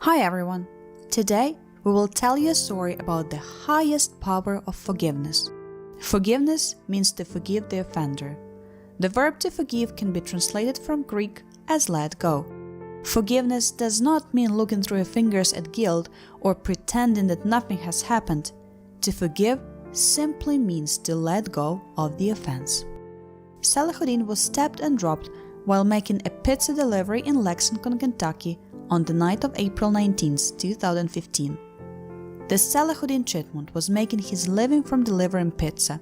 Hi everyone! Today we will tell you a story about the highest power of forgiveness. Forgiveness means to forgive the offender. The verb to forgive can be translated from Greek as let go. Forgiveness does not mean looking through your fingers at guilt or pretending that nothing has happened. To forgive simply means to let go of the offense. Salahuddin was stabbed and dropped while making a pizza delivery in Lexington, Kentucky on the night of April 19, 2015. The Salahuddin Jitmoud was making his living from delivering pizza.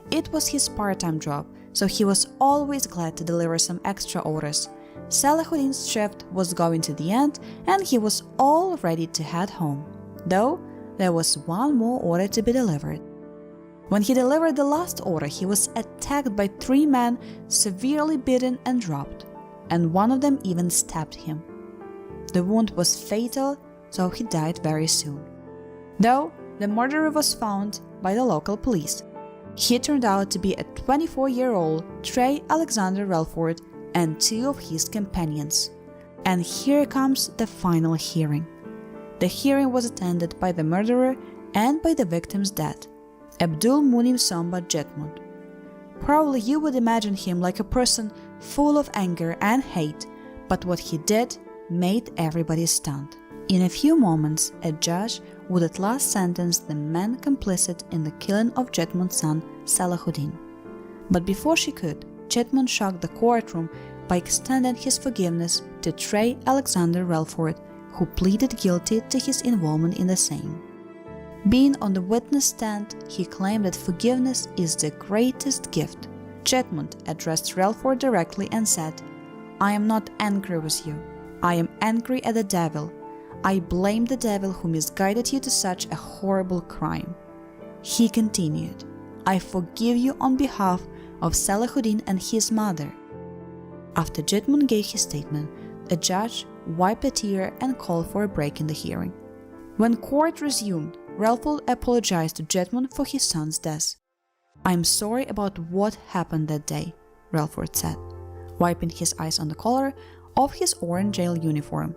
It was his part-time job, so he was always glad to deliver some extra orders. Salahuddin's shift was going to the end and he was all ready to head home, though there was one more order to be delivered. When he delivered the last order, he was attacked by 3 men, severely beaten and dropped, and one of them even stabbed him. The wound was fatal, so he died very soon. Though the murderer was found by the local police, he turned out to be a 24-year-old Trey Alexander Relford and 2 of his companions. And here comes the final hearing. The hearing was attended by the murderer and by the victim's dad, Abdul Munim Sombat Jitmoud. Probably you would imagine him like a person full of anger and hate, but what he did made everybody stunned. In a few moments, a judge would at last sentence the man complicit in the killing of Jitmoud's son, Salahuddin. But before she could, Jitmoud shocked the courtroom by extending his forgiveness to Trey Alexander Relford, who pleaded guilty to his involvement in the same. Being on the witness stand, he claimed that forgiveness is the greatest gift. Jitmoud addressed Relford directly and said, "I am not angry with you. I am angry at the devil. I blame the devil who misguided you to such a horrible crime." He continued, "I forgive you on behalf of Salahuddin and his mother." After Jitmoud gave his statement, a judge wiped a tear and called for a break in the hearing. When court resumed, Relford apologized to Jitmoud for his son's death. "I am sorry about what happened that day," Relford said, wiping his eyes on the collar of his orange jail uniform.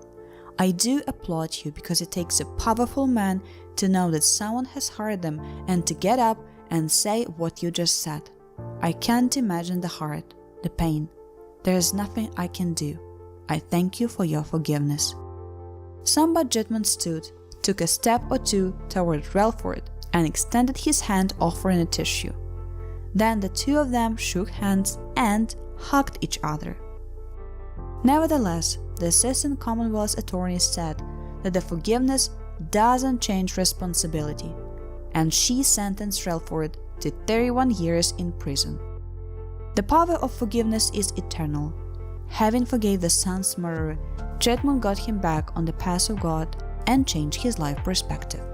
"I do applaud you because it takes a powerful man to know that someone has hurt them and to get up and say what you just said. I can't imagine the hurt, the pain. There is nothing I can do. I thank you for your forgiveness." Sombat Jitmoud stood, took a step or two toward Relford and extended his hand offering a tissue. Then the 2 of them shook hands and hugged each other. Nevertheless, the assistant Commonwealth attorney said that the forgiveness doesn't change responsibility, and she sentenced Relford to 31 years in prison. The power of forgiveness is eternal. Having forgave the son's murderer, Jitmoud got him back on the path of God and changed his life perspective.